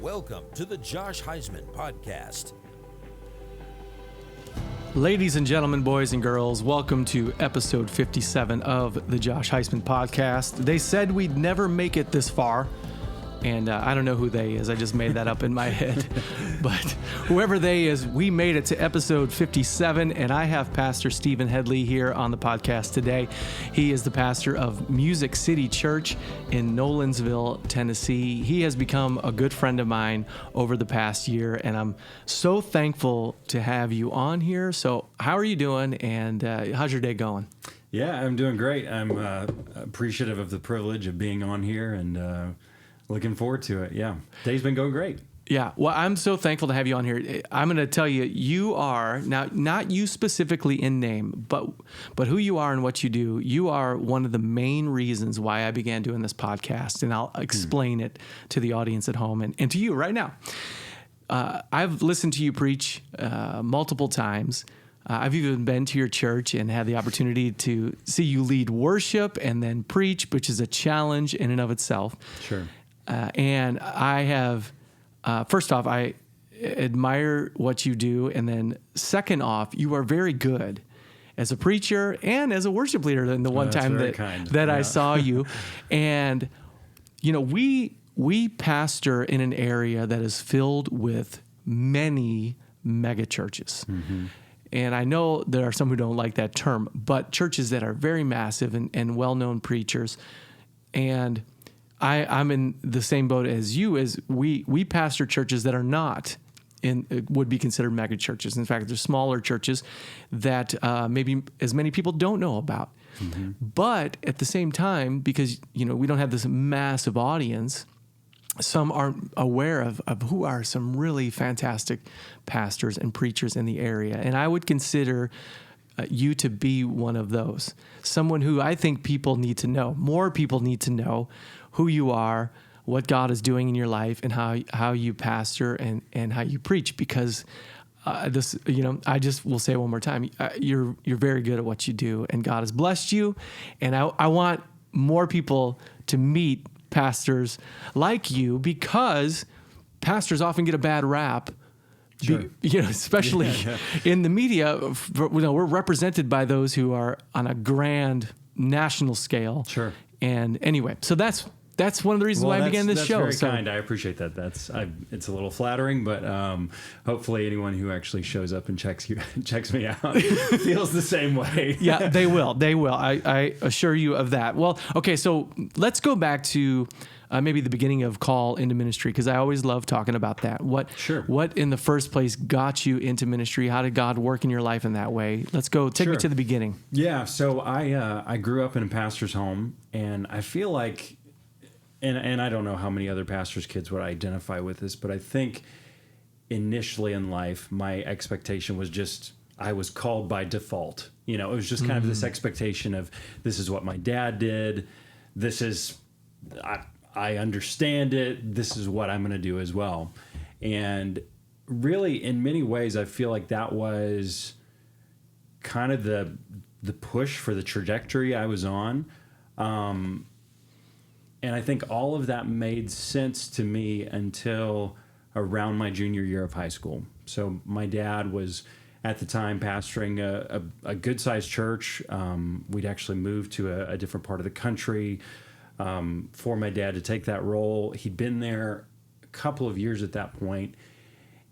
Welcome to the Josh Heisman Podcast. Ladies and gentlemen, boys and girls, welcome to episode 57 of the Josh Heisman Podcast. They said we'd never make it this far, and I don't know who they is. I just made that up in my head. But whoever they is, we made it to episode 57, and I have Pastor Stephen Headley here on the podcast today. He is the pastor of Music City Church in Nolensville, Tennessee. He has become a good friend of mine over the past year, and I'm so thankful to have you on here. So how are you doing, and how's your day going? Yeah, I'm doing great. I'm appreciative of the privilege of being on here and looking forward to it. Yeah, day's been going great. Yeah, well, I'm so thankful to have you on here. I'm going to tell you, you are, now not you specifically in name, but who you are and what you do, you are one of the main reasons why I began doing this podcast, and I'll explain it to the audience at home and to you right now. I've listened to you preach multiple times. I've even been to your church and had the opportunity to see you lead worship and then preach, which is a challenge in and of itself. Sure. And I have... first off, I admire what you do. And then second off, you are very good as a preacher and as a worship leader than the one time that I saw you. And, you know, we pastor in an area that is filled with many mega churches. Mm-hmm. And I know there are some who don't like that term, but churches that are very massive and well-known preachers. And I'm in the same boat as you, as we pastor churches that are not would be considered mega churches. In fact, there's smaller churches that maybe as many people don't know about. Mm-hmm. But at the same time, because we don't have this massive audience, some aren't aware of who are some really fantastic pastors and preachers in the area. And I would consider you to be one of those. Someone who I think people need to know. More people need to know who you are, what God is doing in your life, and how you pastor and how you preach. Because I just will say it one more time, you're very good at what you do, and God has blessed you. And I want more people to meet pastors like you, because pastors often get a bad rap. Sure. Especially in the media, we're represented by those who are on a grand national scale. Sure. And anyway, so that's one of the reasons why I began this show. That's very kind. I appreciate that. It's a little flattering, but hopefully anyone who actually shows up and checks me out feels the same way. Yeah, they will. They will. I assure you of that. Well, okay, so let's go back to maybe the beginning of call into ministry, because I always love talking about that. What in the first place got you into ministry? How did God work in your life in that way? Let's go. Take me to the beginning. Yeah. So I grew up in a pastor's home, and I feel like, and I don't know how many other pastors' kids would identify with this, but I think initially in life, my expectation was just, I was called by default. It was just kind of this expectation of, this is what my dad did. This is, I understand it. This is what I'm going to do as well. And really, in many ways, I feel like that was kind of the push for the trajectory I was on. And I think all of that made sense to me until around my junior year of high school. So my dad was at the time pastoring a good-sized church. We'd actually moved to a different part of the country for my dad to take that role. He'd been there a couple of years at that point,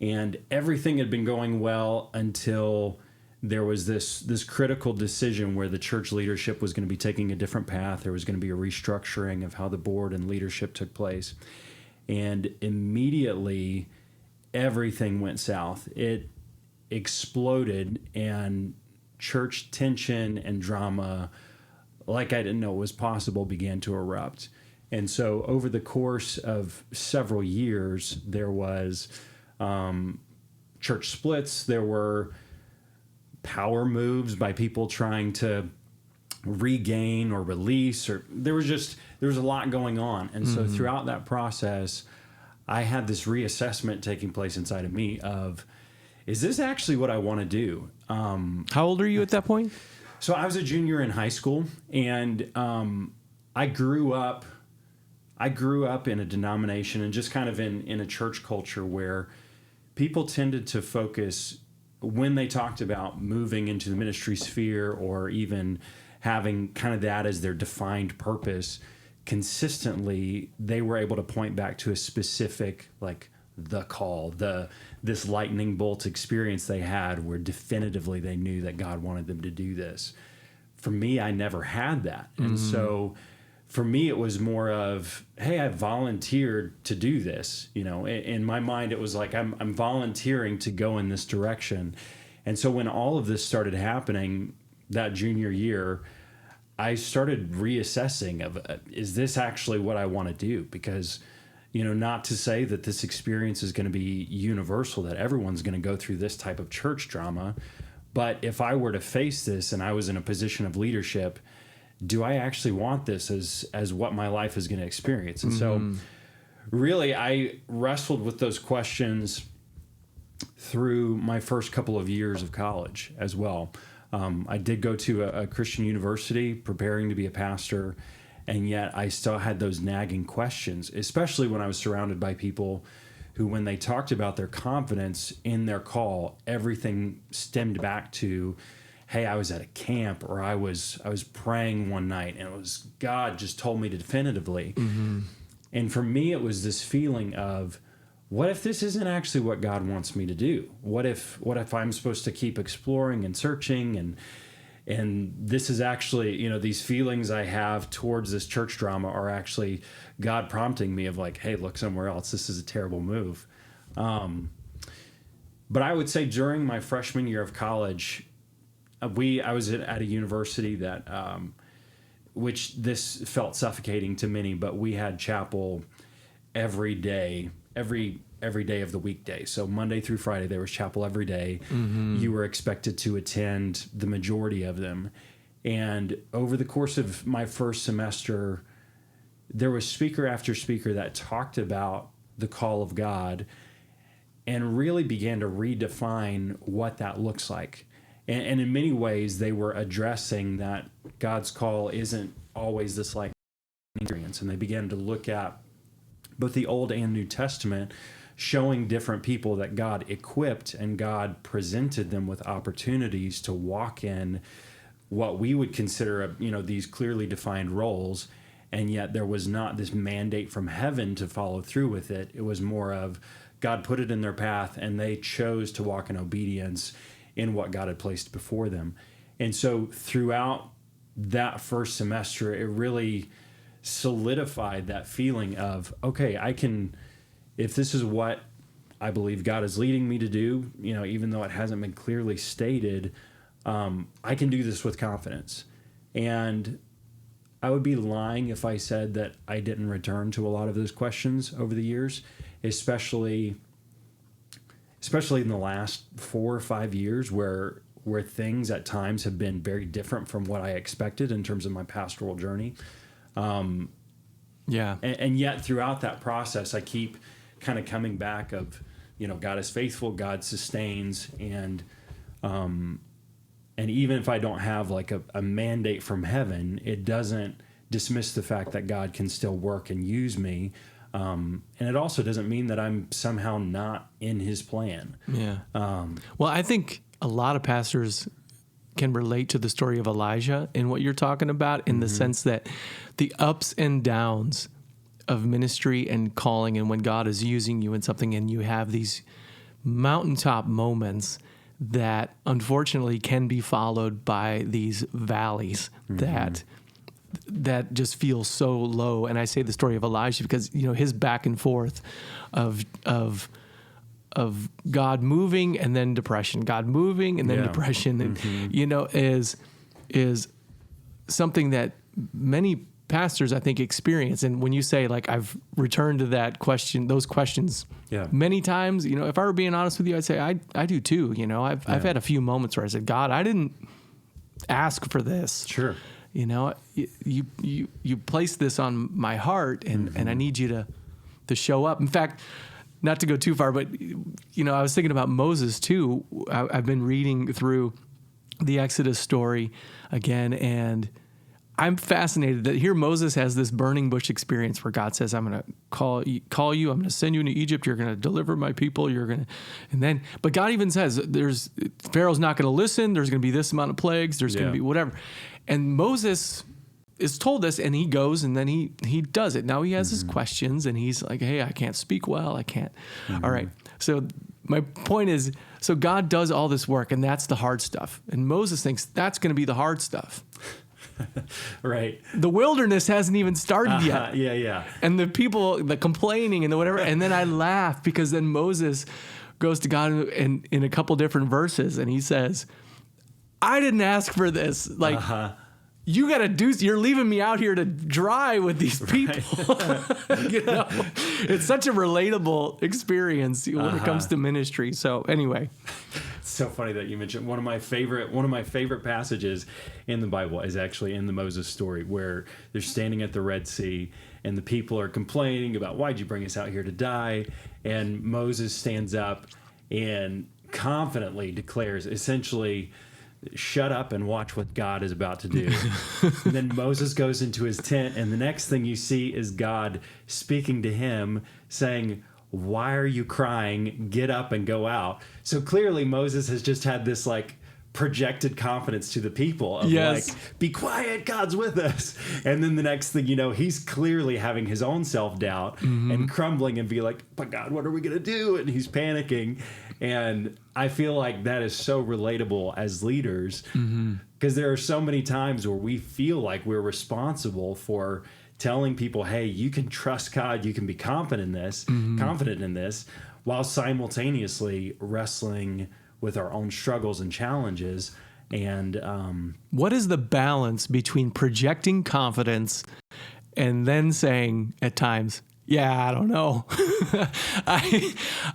and everything had been going well until there was this critical decision where the church leadership was going to be taking a different path. There was going to be a restructuring of how the board and leadership took place. And immediately, everything went south. It exploded, and church tension and drama, like I didn't know was possible, began to erupt. And so over the course of several years, there was church splits. There were power moves by people trying to regain or release, or there was a lot going on. And so throughout that process, I had this reassessment taking place inside of me of, is this actually what I want to do? How old are you at that point? So I was a junior in high school, and I grew up I grew up in a denomination and just kind of in a church culture where people tended to focus when they talked about moving into the ministry sphere or even having kind of that as their defined purpose. Consistently, they were able to point back to a specific, like the call, this lightning bolt experience they had where definitively they knew that God wanted them to do this. For me, I never had that. And so for me, it was more of, hey, I volunteered to do this. You know, in my mind, it was like, I'm volunteering to go in this direction. And so when all of this started happening that junior year, I started reassessing of, is this actually what I want to do? Because, you know, not to say that this experience is going to be universal, that everyone's going to go through this type of church drama. But if I were to face this and I was in a position of leadership, do I actually want this as what my life is going to experience? And so really I wrestled with those questions through my first couple of years of college as well. I did go to a Christian university preparing to be a pastor, and yet I still had those nagging questions, especially when I was surrounded by people who, when they talked about their confidence in their call, everything stemmed back to, hey, I was at a camp, or I was praying one night and it was God just told me definitively. And for me, it was this feeling of, what if this isn't actually what God wants me to do? What if I'm supposed to keep exploring and searching, and this is actually, you know, these feelings I have towards this church drama are actually God prompting me of like, hey, look somewhere else. This is a terrible move. But I would say during my freshman year of college, I was at a university that, which this felt suffocating to many, but we had chapel every day of the weekday. So Monday through Friday, there was chapel every day. You were expected to attend the majority of them. And over the course of my first semester, there was speaker after speaker that talked about the call of God and really began to redefine what that looks like. And in many ways, they were addressing that God's call isn't always this like experience. And they began to look at both the Old and New Testament, showing different people that God equipped and God presented them with opportunities to walk in what we would consider, these clearly defined roles. And yet there was not this mandate from heaven to follow through with it. It was more of God put it in their path and they chose to walk in obedience in what God had placed before them. And so throughout that first semester, it really solidified that feeling of, okay, if this is what I believe God is leading me to do, even though it hasn't been clearly stated, I can do this with confidence. And I would be lying if I said that I didn't return to a lot of those questions over the years, especially in the last 4 or 5 years where things at times have been very different from what I expected in terms of my pastoral journey. And yet throughout that process, I keep kind of coming back of, God is faithful, God sustains, and even if I don't have like a mandate from heaven, it doesn't dismiss the fact that God can still work and use me. And it also doesn't mean that I'm somehow not in his plan. Yeah. Well, I think a lot of pastors can relate to the story of Elijah in what you're talking about, in the sense that the ups and downs of ministry and calling, and when God is using you in something and you have these mountaintop moments that unfortunately can be followed by these valleys that just feel so low. And I say the story of Elijah because, his back and forth of God moving and then depression, God moving and then depression, and, is something that many pastors, I think, experience. And when you say, like, I've returned to those questions many times, if I were being honest with you, I'd say I do too. I've had a few moments where I said, God, I didn't ask for this. Sure. You placed this on my heart, and I need you to show up. In fact, not to go too far, but I was thinking about Moses too. I've been reading through the Exodus story again, and I'm fascinated that here Moses has this burning bush experience where God says, I'm going to call you. I'm going to send you into Egypt. You're going to deliver my people. But God even says Pharaoh's not going to listen. There's going to be this amount of plagues. There's going to be whatever. And Moses is told this, and he goes, and then he does it. Now he has his questions, and he's like, hey, I can't speak well. I can't. All right. So my point is, so God does all this work, and that's the hard stuff. And Moses thinks that's going to be the hard stuff. Right. The wilderness hasn't even started yet. Yeah. And the people, the complaining and the whatever. And then I laugh because then Moses goes to God in a couple different verses, and he says, I didn't ask for this. Like, you got to you're leaving me out here to dry with these people. Right. It's such a relatable experience when it comes to ministry. So anyway. It's so funny that you mentioned one of my favorite passages in the Bible is actually in the Moses story, where they're standing at the Red Sea and the people are complaining about, why'd you bring us out here to die? And Moses stands up and confidently declares, essentially, shut up and watch what God is about to do. And then Moses goes into his tent, and the next thing you see is God speaking to him, saying, why are you crying? Get up and go out. So clearly Moses has just had this like projected confidence to the people of like, be quiet, God's with us. And then the next thing you know, he's clearly having his own self-doubt and crumbling and be like, but God, what are we going to do? And he's panicking. And I feel like that is so relatable as leaders, because there are so many times where we feel like we're responsible for telling people, hey, you can trust God, you can be confident in this, while simultaneously wrestling with our own struggles and challenges. And what is the balance between projecting confidence and then saying at times, yeah, I don't know.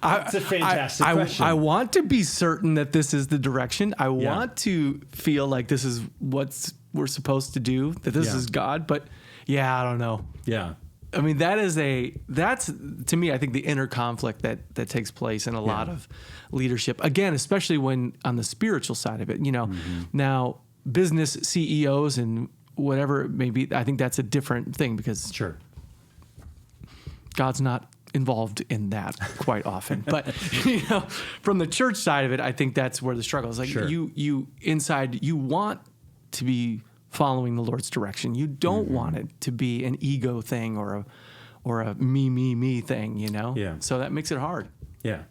That's a fantastic question. I want to be certain that this is the direction. I want to feel like this is what we're supposed to do, that this is God, but I don't know. Yeah. I mean, that's to me, I think the inner conflict that takes place in a lot of leadership. Again, especially when on the spiritual side of it, now business CEOs and whatever it may be, I think that's a different thing because God's not involved in that quite often. But, from the church side of it, I think that's where the struggle is. Like you inside, you want to be following the Lord's direction. You don't want it to be an ego thing or a me thing, Yeah. So that makes it hard. Yeah,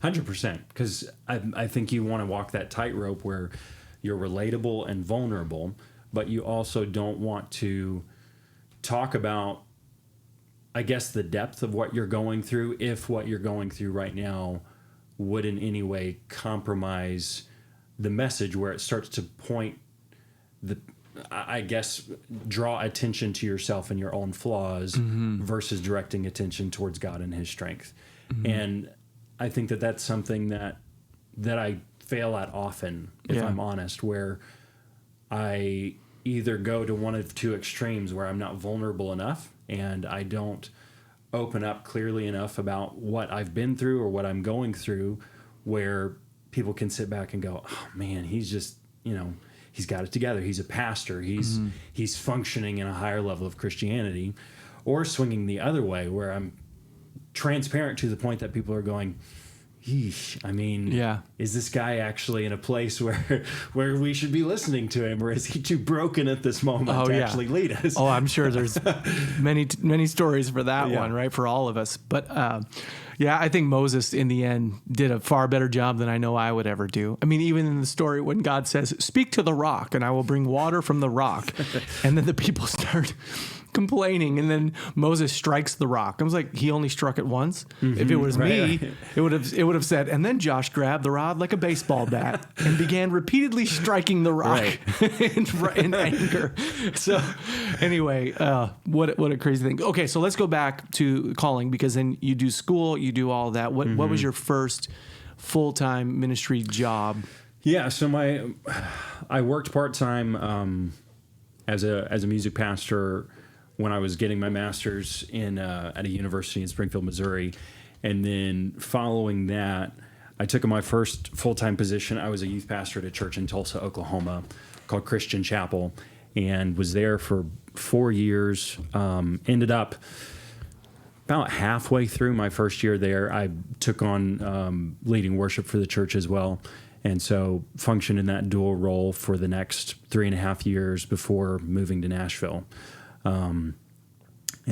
100%. Because I think you want to walk that tightrope where you're relatable and vulnerable, but you also don't want to talk about, I guess, the depth of what you're going through, if what you're going through right now would in any way compromise the message, where it starts to point draw attention to yourself and your own flaws versus directing attention towards God and his strength. And I think that that's something that I fail at often, if I'm honest, where I either go to one of two extremes where I'm not vulnerable enough and I don't open up clearly enough about what I've been through or what I'm going through, where people can sit back and go, oh man, he's just, he's got it together. He's a pastor. He's functioning in a higher level of Christianity, or swinging the other way where I'm transparent to the point that people are going, yeesh, I mean, is this guy actually in a place where we should be listening to him, or is he too broken at this moment to actually lead us? Oh, I'm sure there's many stories for that one, right? For all of us. But I think Moses in the end did a far better job than I know I would ever do. I mean, even in the story when God says, speak to the rock and I will bring water from the rock. And then the people start complaining, and then Moses strikes the rock. I was like, he only struck it once. If it was me, it would have said, and then Josh grabbed the rod like a baseball bat and began repeatedly striking the rock in anger. So anyway, what a crazy thing. Okay, so let's go back to calling, because then you do school, you do all that. What was your first full-time ministry job? Yeah, so I worked part-time as a music pastor when I was getting my master's at a university in Springfield, Missouri. And then following that, I took my first full-time position. I was a youth pastor at a church in Tulsa, Oklahoma called Christian Chapel. and was there for 4 years. Ended up about halfway through my first year there, I took on leading worship for the church as well. And so functioned in that dual role for the next 3.5 years before moving to Nashville. And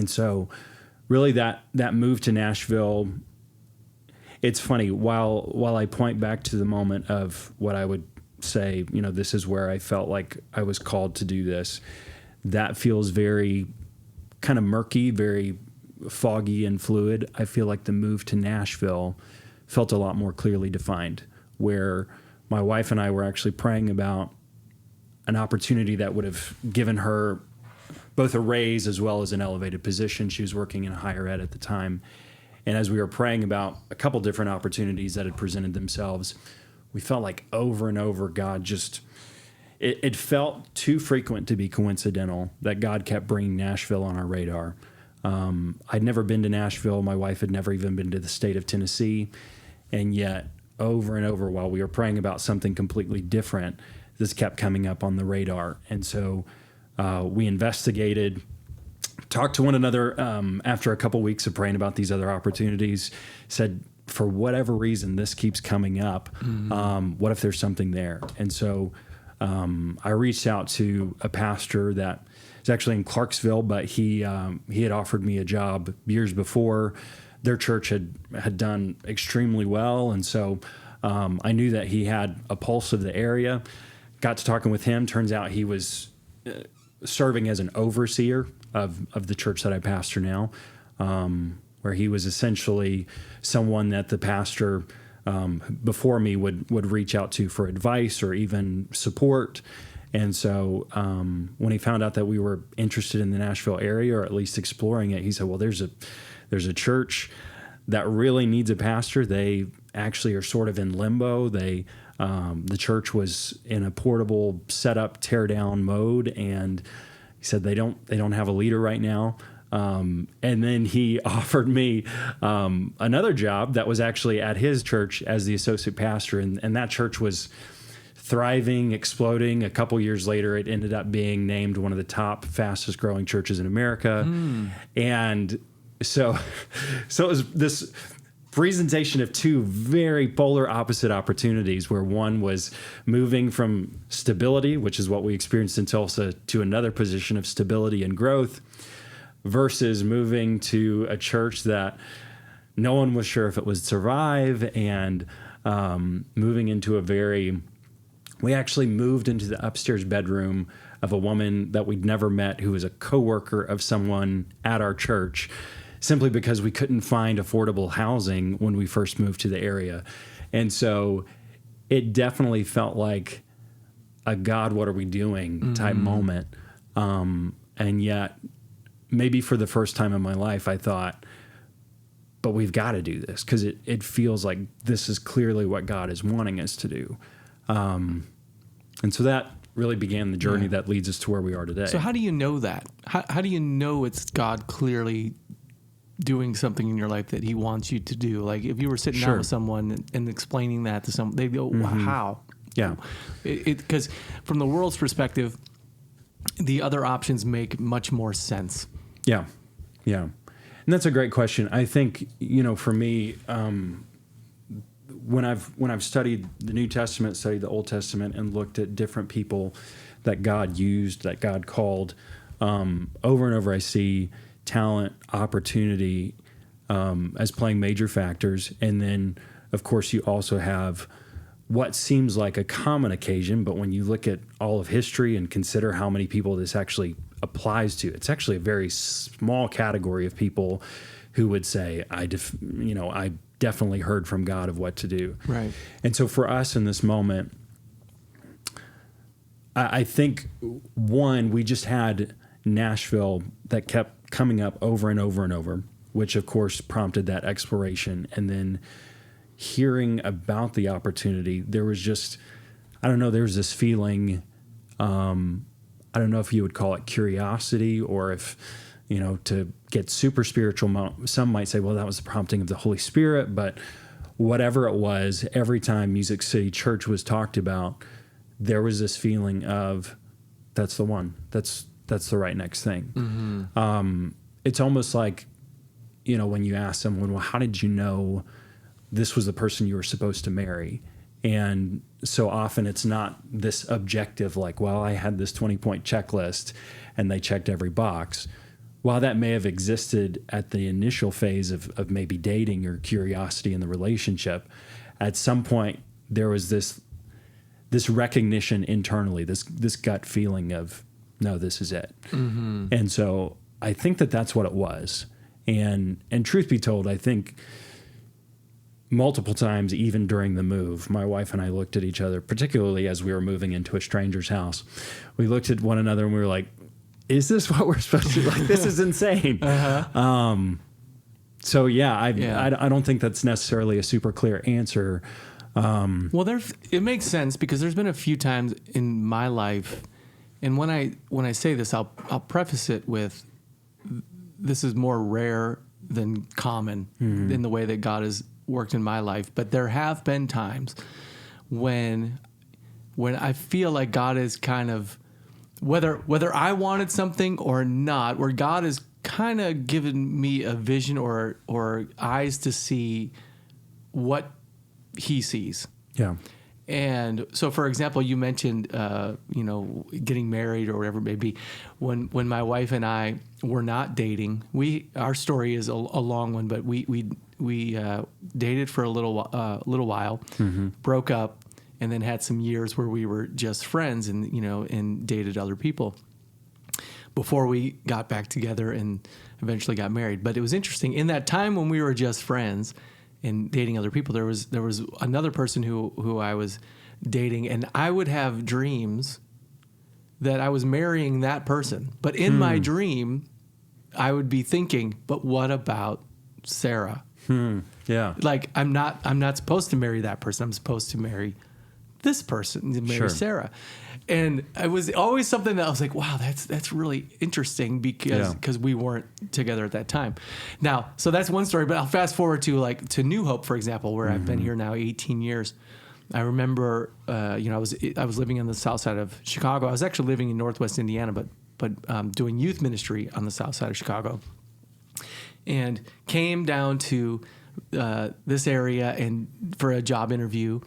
so really that move to Nashville, it's funny, while I point back to the moment of what I would say, this is where I felt like I was called to do this, that feels very kind of murky, very foggy and fluid. I feel like the move to Nashville felt a lot more clearly defined, where my wife and I were actually praying about an opportunity that would have given her both a raise as well as an elevated position. She was working in higher ed at the time. And as we were praying about a couple different opportunities that had presented themselves, we felt like over and over God just, it felt too frequent to be coincidental that God kept bringing Nashville on our radar. I'd never been to Nashville. My wife had never even been to the state of Tennessee. And yet over and over while we were praying about something completely different, this kept coming up on the radar. And so we investigated, talked to one another after a couple weeks of praying about these other opportunities, said, for whatever reason, this keeps coming up. What if there's something there? And so I reached out to a pastor that is actually in Clarksville, but he had offered me a job years before. Their church had done extremely well, and so I knew that he had a pulse of the area. Got to talking with him. Turns out he was serving as an overseer of the church that I pastor now, where he was essentially someone that the pastor before me would reach out to for advice or even support. And so when he found out that we were interested in the Nashville area, or at least exploring it, he said, well, there's a church that really needs a pastor. They actually are sort of in limbo. The church was in a portable setup, tear down mode. And he said, they don't have a leader right now. And then he offered me another job that was actually at his church as the associate pastor. And that church was thriving, exploding. A couple years later, it ended up being named one of the top fastest growing churches in America. And so it was this presentation of two very polar opposite opportunities, where one was moving from stability, which is what we experienced in Tulsa, to another position of stability and growth, versus moving to a church that no one was sure if it would survive, and moving into we actually moved into the upstairs bedroom of a woman that we'd never met, who was a coworker of someone at our church, simply because we couldn't find affordable housing when we first moved to the area. And so it definitely felt like a God, what are we doing type moment. And yet maybe for the first time in my life, I thought, but we've got to do this, because it feels like this is clearly what God is wanting us to do. And so that really began the journey that leads us to where we are today. So how do you know that? How do you know it's God clearly doing something in your life that he wants you to do? Like if you were sitting down with someone and explaining that to someone, they'd go, well, how? Yeah. Because from the world's perspective, the other options make much more sense. Yeah. Yeah. And that's a great question. I think, for me, when I've studied the New Testament, studied the Old Testament, and looked at different people that God used, that God called, over and over I see talent, opportunity as playing major factors. And then, of course, you also have what seems like a common occasion, but when you look at all of history and consider how many people this actually applies to, it's actually a very small category of people who would say, I definitely heard from God of what to do. Right. And so for us in this moment, I think, one, we just had Nashville that kept coming up over and over and over, which of course prompted that exploration. And then hearing about the opportunity, there was just, there was this feeling, I don't know if you would call it curiosity, or if, to get super spiritual, some might say, well, that was the prompting of the Holy Spirit. But whatever it was, every time Music City Church was talked about, there was this feeling of, that's the one. That's the right next thing. It's almost like, when you ask someone, well, how did you know this was the person you were supposed to marry? And so often it's not this objective, like, well, I had this 20-point checklist and they checked every box. While that may have existed at the initial phase of maybe dating or curiosity in the relationship, at some point there was this recognition internally, this gut feeling of, no, this is it. And so I think that's what it was. And truth be told, I think multiple times, even during the move, my wife and I looked at each other, particularly as we were moving into a stranger's house. We looked at one another and we were like, is this what we're supposed to do? Like, this is insane. So I don't think that's necessarily a super clear answer. Well, it makes sense because there's been a few times in my life, and when I say this, I'll preface it with, this is more rare than common in the way that God has worked in my life. But there have been times when I feel like God is kind of, whether I wanted something or not, where God has kind of given me a vision or eyes to see what he sees. Yeah. And so, for example, you mentioned, getting married or whatever it may be. When my wife and I were not dating, our story is a long one, but we dated for a little while, broke up, and then had some years where we were just friends and dated other people before we got back together and eventually got married. But it was interesting. In that time when we were just friends and dating other people, there was another person who I was dating, and I would have dreams that I was marrying that person. But in my dream, I would be thinking, but what about Sarah? Yeah. Like, I'm not supposed to marry that person. I'm supposed to marry this person, to marry Sarah. And it was always something that I was like, wow, that's really interesting because we weren't together at that time. Now, so that's one story, but I'll fast forward to New Hope, for example, where I've been here now 18 years. I remember, I was living on the south side of Chicago. I was actually living in Northwest Indiana, but doing youth ministry on the south side of Chicago, and came down to this area and for a job interview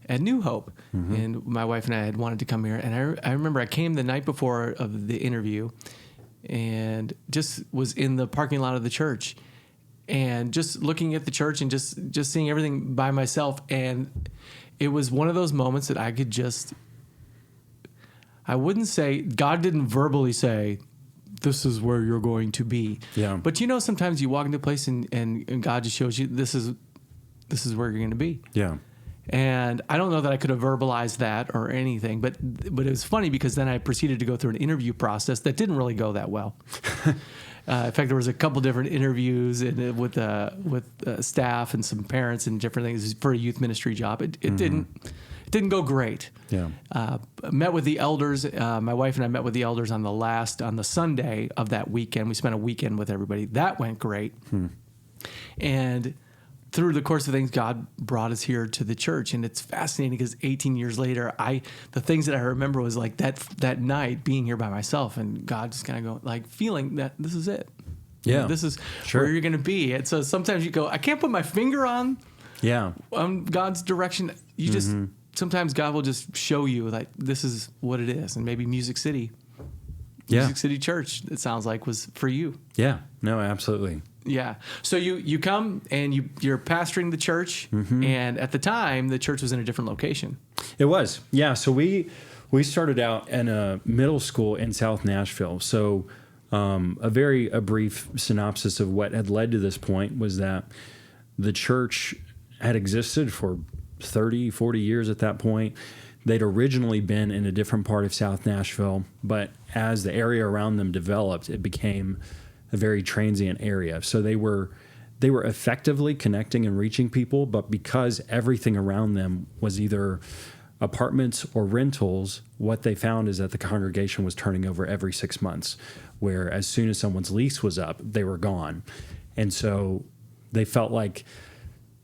at New Hope. And my wife and I had wanted to come here. And I remember I came the night before of the interview and just was in the parking lot of the church and just looking at the church and just seeing everything by myself. And it was one of those moments that I wouldn't say, God didn't verbally say, this is where you're going to be. Yeah. But sometimes you walk into a place and God just shows you this is where you're going to be. Yeah. And I don't know that I could have verbalized that or anything, but it was funny because then I proceeded to go through an interview process that didn't really go that well. In fact, there was a couple different interviews with staff and some parents and different things for a youth ministry job. It didn't go great. Yeah. Met with the elders. My wife and I met with the elders on the Sunday of that weekend. We spent a weekend with everybody. That went great. And through the course of things, God brought us here to the church, and it's fascinating because 18 years later, the things that I remember was like that night being here by myself, and God just kind of go like feeling that this is it. Yeah, this is where you're going to be. And so sometimes you go, I can't put my finger on God's direction. You just sometimes God will just show you like this is what it is, and maybe Music City Church. It sounds like was for you. Yeah, no, absolutely. Yeah. So you come and you're pastoring the church, and at the time the church was in a different location. It was. Yeah. So we started out in a middle school in South Nashville. So a brief synopsis of what had led to this point was that the church had existed for 30, 40 years at that point. They'd originally been in a different part of South Nashville, but as the area around them developed, it became a very transient area. So they were effectively connecting and reaching people, but because everything around them was either apartments or rentals, what they found is that the congregation was turning over every 6 months, where as soon as someone's lease was up, they were gone. And so they felt like,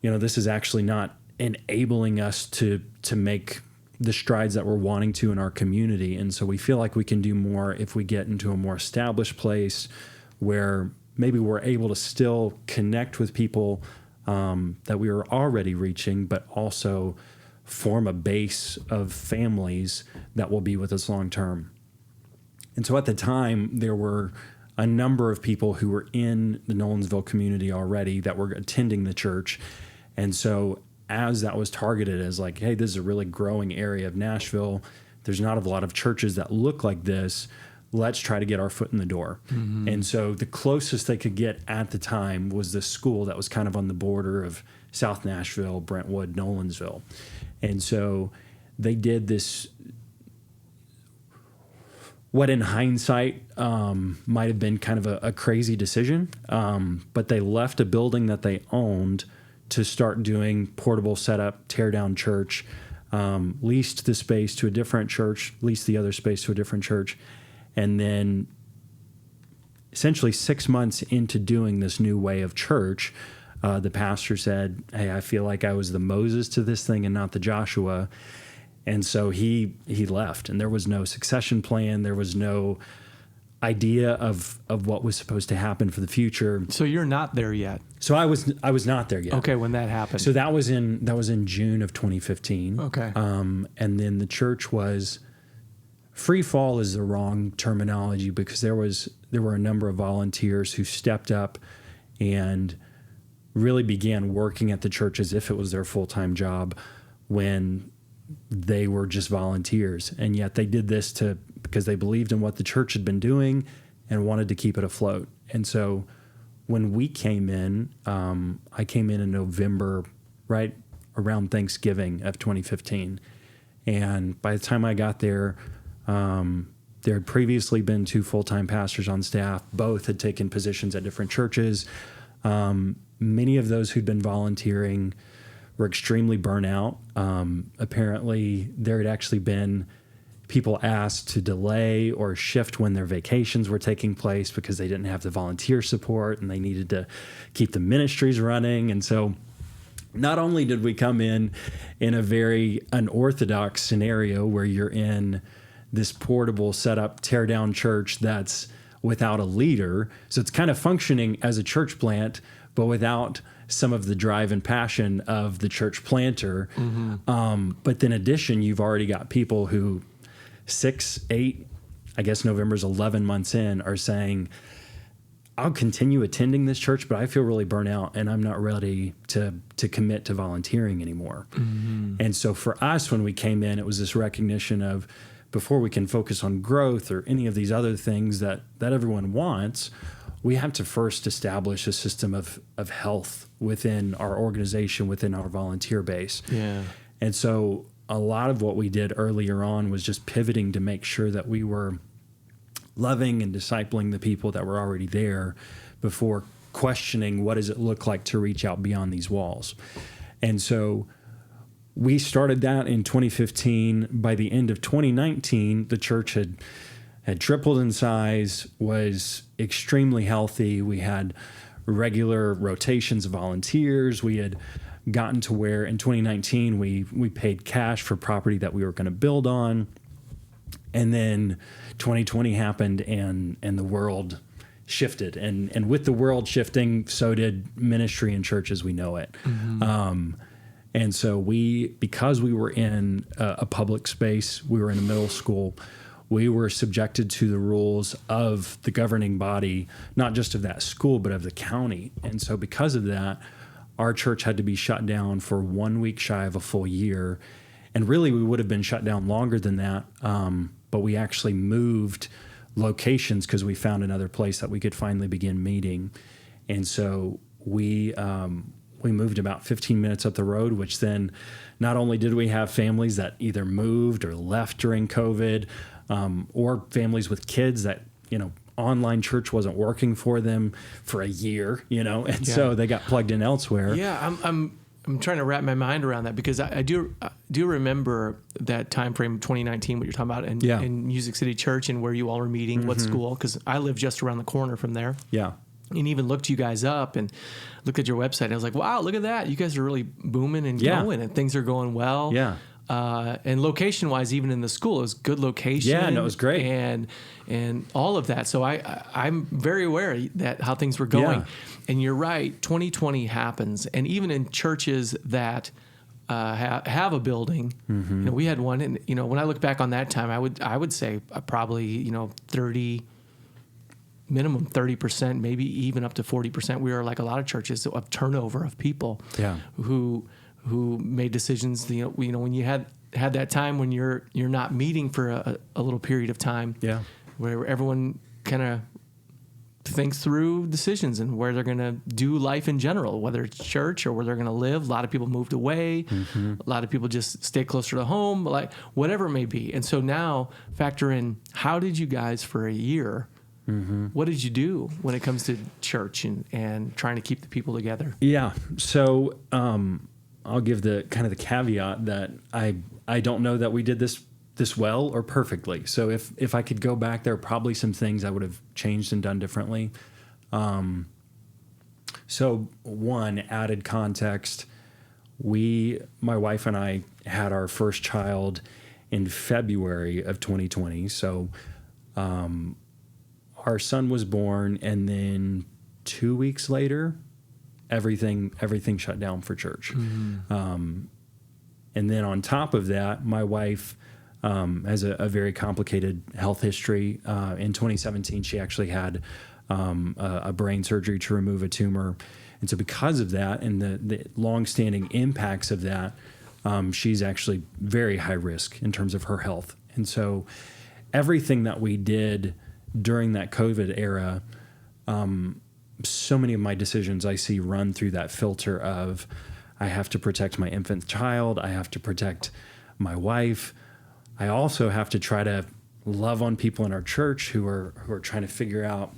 this is actually not enabling us to make the strides that we're wanting to in our community. And so we feel like we can do more if we get into a more established place where maybe we're able to still connect with people that we are already reaching, but also form a base of families that will be with us long term. And so at the time, there were a number of people who were in the Nolensville community already that were attending the church. And so as that was targeted as like, hey, this is a really growing area of Nashville, there's not a lot of churches that look like this, let's try to get our foot in the door. Mm-hmm. And so the closest they could get at the time was this school that was kind of on the border of South Nashville, Brentwood, Nolensville. And so they did this, what in hindsight might have been kind of a crazy decision, but they left a building that they owned to start doing portable setup, tear down church, leased the space to a different church, leased the other space to a different church. And then essentially 6 months into doing this new way of church, the pastor said, hey, I feel like I was the Moses to this thing and not the Joshua. And so he left, and there was no succession plan. There was no idea of what was supposed to happen for the future. So you're not there yet. So I was not there yet. Okay, when that happened. So that was in June of 2015. Okay. And then the church was free fall is the wrong terminology because there were a number of volunteers who stepped up and really began working at the church as if it was their full-time job when they were just volunteers. And yet they did this because they believed in what the church had been doing and wanted to keep it afloat. And so when we came in, I came in November, right around Thanksgiving of 2015. And by the time I got there, there had previously been 2 full-time pastors on staff. Both had taken positions at different churches. Many of those who'd been volunteering were extremely burnt out. Apparently, there had actually been people asked to delay or shift when their vacations were taking place because they didn't have the volunteer support and they needed to keep the ministries running. And so not only did we come in a very unorthodox scenario where you're in this portable setup, tear down church that's without a leader. So it's kind of functioning as a church plant, but without some of the drive and passion of the church planter. Mm-hmm. But in addition, you've already got people who 6, 8, I guess November's 11 months in, are saying, I'll continue attending this church, but I feel really burnt out and I'm not ready to commit to volunteering anymore. Mm-hmm. And so for us, when we came in, it was this recognition of, before we can focus on growth or any of these other things that everyone wants, we have to first establish a system of health within our organization, within our volunteer base. Yeah. And so a lot of what we did earlier on was just pivoting to make sure that we were loving and discipling the people that were already there before questioning what does it look like to reach out beyond these walls. And so we started that in 2015. By the end of 2019, the church had tripled in size, was extremely healthy. We had regular rotations of volunteers. We had gotten to where in 2019 we paid cash for property that we were going to build on. And then 2020 happened and the world shifted. And with the world shifting, so did ministry and church as we know it. Mm-hmm. And so because we were in a public space, we were in a middle school, we were subjected to the rules of the governing body, not just of that school, but of the county. And so because of that, our church had to be shut down for 1 week shy of a full year. And really, we would have been shut down longer than that, but we actually moved locations because we found another place that we could finally begin meeting. And so we moved about 15 minutes up the road, which then not only did we have families that either moved or left during COVID, or families with kids that, online church wasn't working for them for a year, and so they got plugged in elsewhere. Yeah, I'm trying to wrap my mind around that because I do remember that time frame, 2019, what you're talking about, in Music City Church and where you all were meeting, mm-hmm. what school, because I live just around the corner from there. Yeah. And even looked you guys up and looked at your website. And I was like, wow, look at that. You guys are really booming and going and things are going well. Yeah. And location wise, even in the school, it was good location. Yeah, no, it was great. And all of that. So I'm very aware that how things were going. Yeah. And you're right, 2020 happens. And even in churches that have a building, we had one, and when I look back on that time, I would say probably 30%, maybe even up to 40%. We were like a lot of churches of turnover of people who made decisions. When you had that time when you're not meeting for a little period of time, where everyone kind of thinks through decisions and where they're going to do life in general, whether it's church or where they're going to live. A lot of people moved away. A lot of people just stay closer to home, like whatever it may be. And so now factor in, how did you guys for a year? What did you do when it comes to church and trying to keep the people together? Yeah. So I'll give the kind of the caveat that I don't know that we did this well or perfectly. So if I could go back, there are probably some things I would have changed and done differently. So one added context, my wife and I had our first child in February of 2020. So our son was born, and then 2 weeks later, everything shut down for church. And then on top of that, my wife has a very complicated health history. In 2017, she actually had a brain surgery to remove a tumor. And so because of that and the longstanding impacts of that, she's actually very high risk in terms of her health. And so everything that we did during that COVID era, so many of my decisions I see run through that filter of, I have to protect my infant child. I have to protect my wife. I also have to try to love on people in our church who are trying to figure out,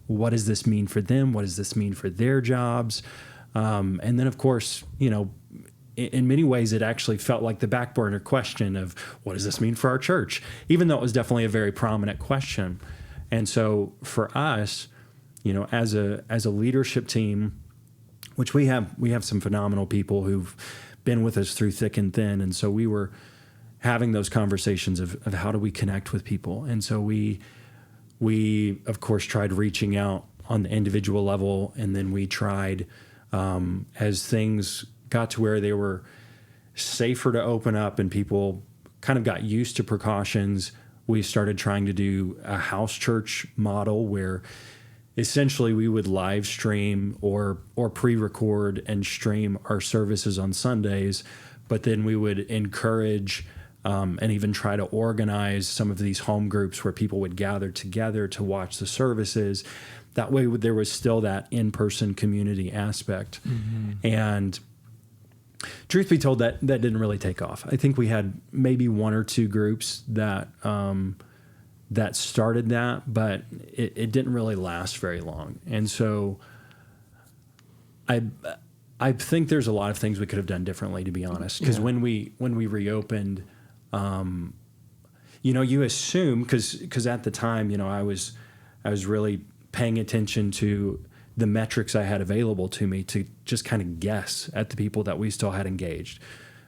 what does this mean for them? What does this mean for their jobs? And then of course, in many ways, it actually felt like the back burner question of, what does this mean for our church? Even though it was definitely a very prominent question. And so for us, as a leadership team, which we have some phenomenal people who've been with us through thick and thin. And so we were having those conversations of how do we connect with people. And so we of course tried reaching out on the individual level. And then we tried, as things got to where they were safer to open up and people kind of got used to precautions, we started trying to do a house church model where essentially we would live stream or pre-record and stream our services on Sundays, but then we would encourage and even try to organize some of these home groups where people would gather together to watch the services. That way there was still that in-person community aspect. And truth be told, that didn't really take off. I think we had maybe one or two groups that started that, but it didn't really last very long. And so I think there's a lot of things we could have done differently, to be honest. Because when we reopened, you assume, because at the time, I was really paying attention to the metrics I had available to me to just kind of guess at the people that we still had engaged.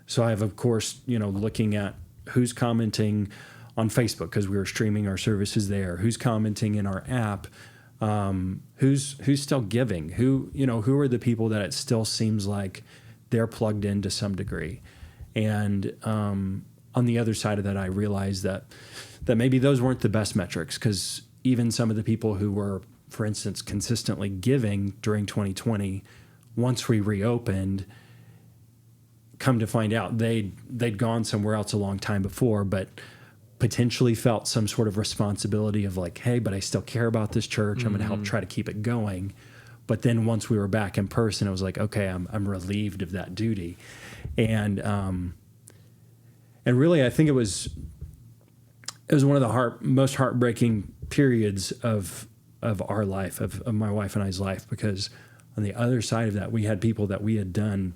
So I have, of course, looking at who's commenting on Facebook because we were streaming our services there, who's commenting in our app, who's still giving, who are the people that it still seems like they're plugged in to some degree. And on the other side of that, I realized that maybe those weren't the best metrics, because even some of the people who were, for instance, consistently giving during 2020, once we reopened, come to find out they'd gone somewhere else a long time before, but potentially felt some sort of responsibility of like, hey, but I still care about this church. I'm going to help try to keep it going. But then once we were back in person, it was like, okay, I'm relieved of that duty. And really, I think it was one of the most heartbreaking periods of our life, of my wife and I's life, because on the other side of that, we had people that we had done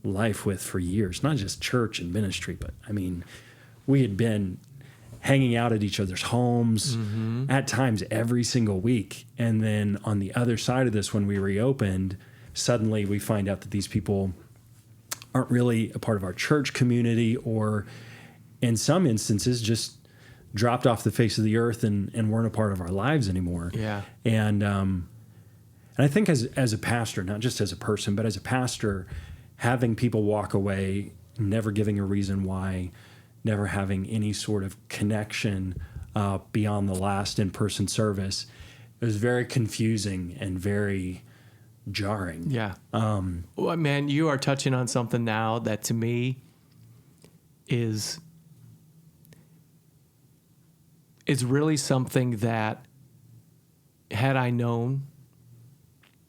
life with for years, not just church and ministry, but I mean, we had been hanging out at each other's homes at times every single week. And then on the other side of this, when we reopened, suddenly we find out that these people aren't really a part of our church community, or in some instances just dropped off the face of the earth and weren't a part of our lives anymore. Yeah. And I think as a pastor, not just as a person, but as a pastor, having people walk away, never giving a reason why, never having any sort of connection beyond the last in-person service, it was very confusing and very jarring. Yeah. Well, man, you are touching on something now that to me is really something that, had I known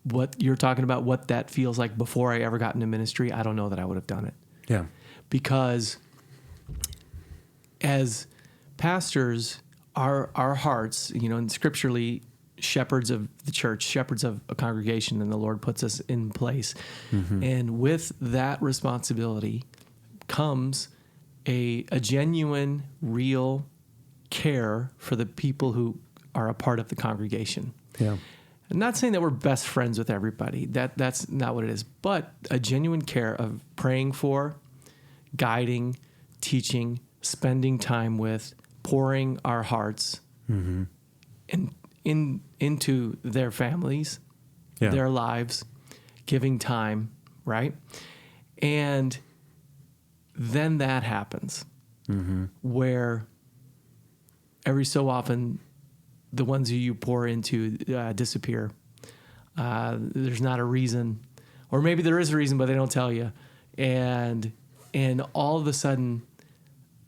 what you're talking about, what that feels like before I ever got into ministry, I don't know that I would have done it. Yeah. Because as pastors, our hearts, and scripturally, shepherds of the church, shepherds of a congregation, and the Lord puts us in place. Mm-hmm. And with that responsibility comes a genuine, real care for the people who are a part of the congregation. Yeah. I'm not saying that we're best friends with everybody. That's not what it is. But a genuine care of praying for, guiding, teaching, spending time with, pouring our hearts mm-hmm. into their families, their lives, giving time, right? And then that happens, mm-hmm. where every so often the ones who you pour into disappear. There's not a reason, or maybe there is a reason, but they don't tell you. And all of a sudden,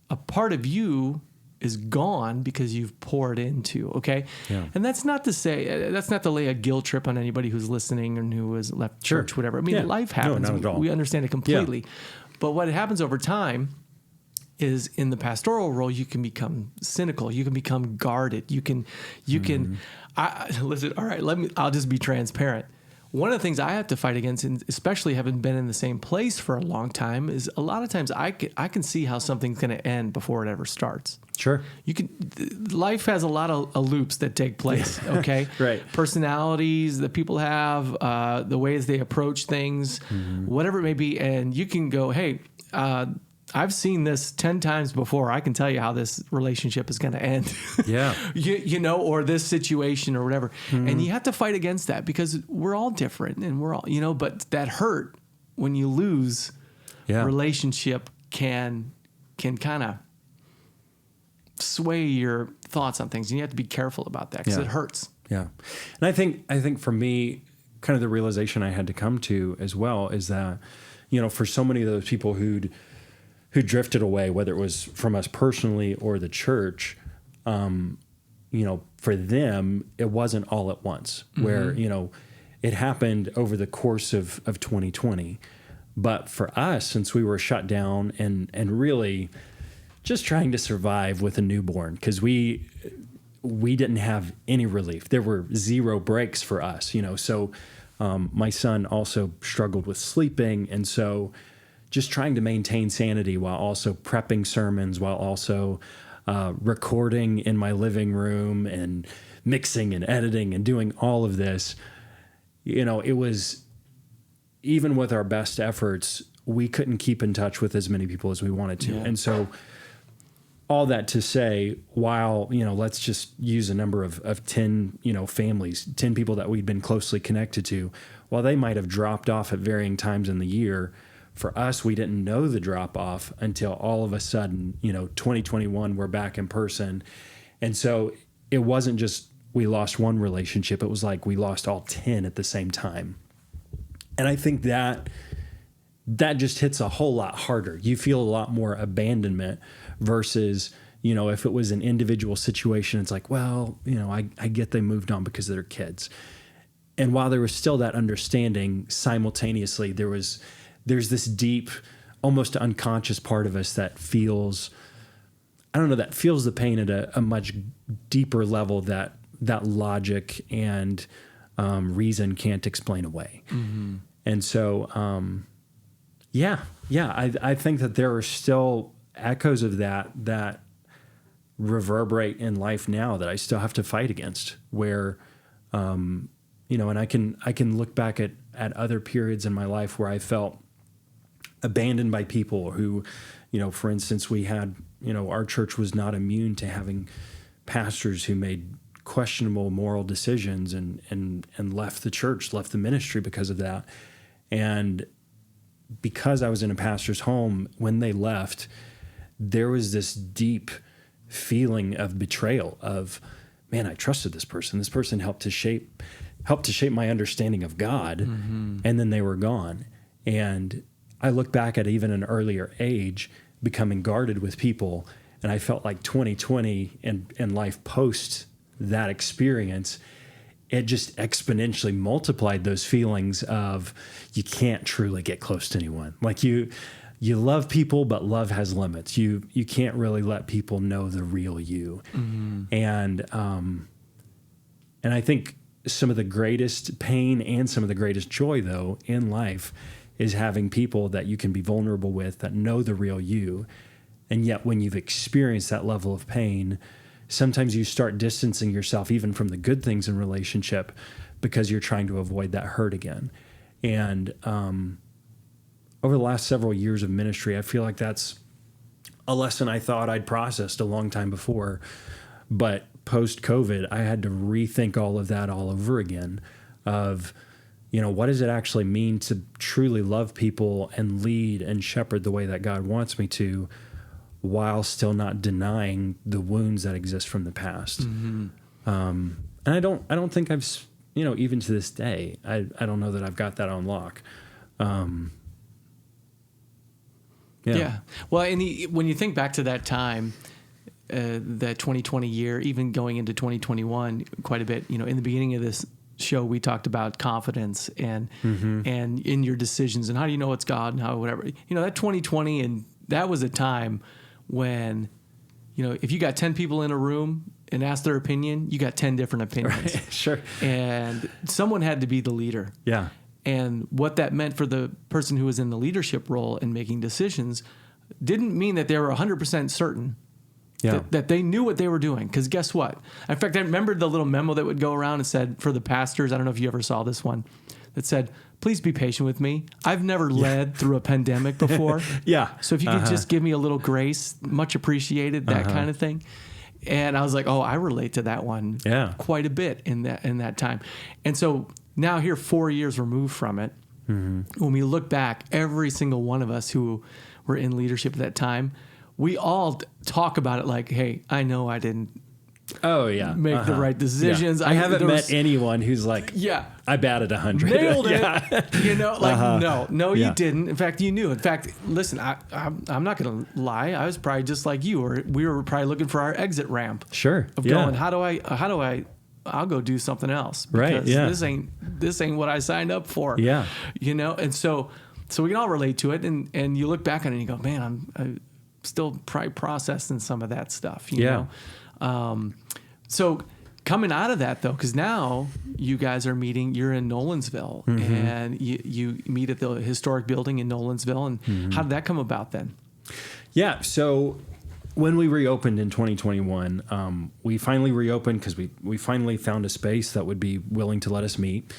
a part of you is gone because you've poured into, okay? Yeah. And that's not to say, that's not to lay a guilt trip on anybody who's listening and who has left church, whatever. I mean, life happens. No, not at all. We understand it completely. Yeah. But what happens over time is, in the pastoral role, you can become cynical. You can become guarded. You can, listen, all right, I'll just be transparent. One of the things I have to fight against, and especially having been in the same place for a long time, is a lot of times I can see how something's going to end before it ever starts. Sure. Life has a lot of loops that take place, okay? Right. Personalities that people have, the ways they approach things, mm-hmm. whatever it may be. And you can go, hey, I've seen this 10 times before. I can tell you how this relationship is going to end. Yeah. Or this situation or whatever. Mm-hmm. And you have to fight against that because we're all different and we're all, but that hurt when you lose relationship can kind of sway your thoughts on things. And you have to be careful about that because it hurts. Yeah. And I think for me, kind of the realization I had to come to as well is that, for so many of those people who drifted away, whether it was from us personally or the church, for them, it wasn't all at once, mm-hmm. where, it happened over the course of 2020. But for us, since we were shut down and really just trying to survive with a newborn, because we didn't have any relief. There were zero breaks for us, so my son also struggled with sleeping. And so just trying to maintain sanity while also prepping sermons, while also recording in my living room and mixing and editing and doing all of this, it was, even with our best efforts, we couldn't keep in touch with as many people as we wanted to. Yeah. And so all that to say, while, let's just use a number of 10, families, 10 people that we'd been closely connected to, while they might have dropped off at varying times in the year, for us, we didn't know the drop off until all of a sudden, 2021, we're back in person. And so it wasn't just we lost one relationship. It was like we lost all 10 at the same time. And I think that just hits a whole lot harder. You feel a lot more abandonment versus, if it was an individual situation, it's like, well, I get they moved on because of their kids. And while there was still that understanding, simultaneously, there's this deep, almost unconscious part of us that feels, that feels the pain at a much deeper level that logic and reason can't explain away. Mm-hmm. And so, I think that there are still echoes of that reverberate in life now that I still have to fight against, where, and I can look back at other periods in my life where I felt abandoned by people who, for instance, we had, our church was not immune to having pastors who made questionable moral decisions and left the church, left the ministry because of that. And because I was in a pastor's home, when they left, there was this deep feeling of betrayal of, man, I trusted this person. This person helped to shape my understanding of God. Mm-hmm. And then they were gone. And I look back at even an earlier age, becoming guarded with people. And I felt like 2020 and life post that experience, it just exponentially multiplied those feelings of you can't truly get close to anyone. Like you love people, but love has limits. You can't really let people know the real you. Mm-hmm. And I think some of the greatest pain and some of the greatest joy, though, in life is having people that you can be vulnerable with that know the real you. And yet when you've experienced that level of pain, sometimes you start distancing yourself even from the good things in relationship because you're trying to avoid that hurt again. And over the last several years of ministry, I feel like that's a lesson I thought I'd processed a long time before. But post-COVID, I had to rethink all of that all over again of, what does it actually mean to truly love people and lead and shepherd the way that God wants me to, while still not denying the wounds that exist from the past. Mm-hmm. And I don't think I've, even to this day, I don't know that I've got that on lock. Yeah. Well, when you think back to that time, that 2020 year, even going into 2021 quite a bit, in the beginning of this show, we talked about confidence and in your decisions and how do you know it's God and how whatever, that 2020, and that was a time when, if you got 10 people in a room and asked their opinion, you got 10 different opinions. Right. Sure. And someone had to be the leader. Yeah. And what that meant for the person who was in the leadership role and making decisions didn't mean that they were 100% certain that they knew what they were doing. Because guess what? In fact, I remember the little memo that would go around and said, for the pastors, I don't know if you ever saw this one, that said, please be patient with me. I've never led through a pandemic before. Yeah. So if you could just give me a little grace, much appreciated, that kind of thing. And I was like, I relate to that one quite a bit in that time. And so now here, 4 years removed from it, when we look back, every single one of us who were in leadership at that time, we all talk about it like, hey, I know I didn't make the right decisions. Yeah. I haven't met anyone who's like, I batted 100. Nailed it. No, you didn't. In fact, you knew. In fact, listen, I'm not going to lie. I was probably just like you, or we were probably looking for our exit ramp. Sure. Of going, how do I, I'll go do something else. Because this ain't what I signed up for. Yeah. And so we can all relate to it. And you look back on it and you go, man, I'm still probably processing some of that stuff, you know? So coming out of that though, because now you guys are meeting, you're in Nolensville and you meet at the historic building in Nolensville. And how did that come about then? Yeah. So when we reopened in 2021, we finally reopened because we finally found a space that would be willing to let us meet.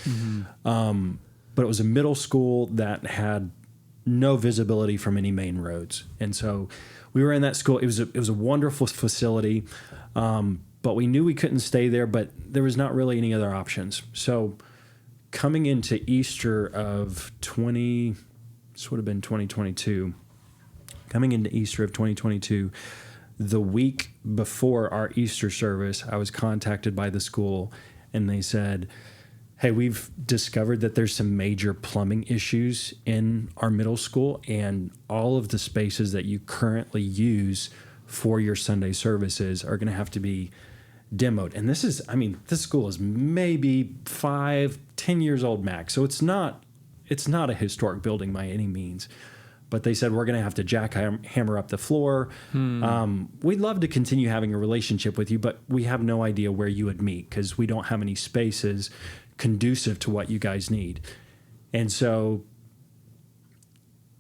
But it was a middle school that had no visibility from any main roads. And so we were in that school. It was a wonderful facility. But we knew we couldn't stay there, but there was not really any other options. So coming into Easter of 2022, coming into Easter of 2022, the week before our Easter service, I was contacted by the school and they said, hey, we've discovered that there's some major plumbing issues in our middle school and all of the spaces that you currently use for your Sunday services are going to have to be demoed. And this school is maybe 5-10 years old max. So it's not a historic building by any means. But they said, we're going to have to jackhammer up the floor. We'd love to continue having a relationship with you, but we have no idea where you would meet because we don't have any spaces conducive to what you guys need. And so,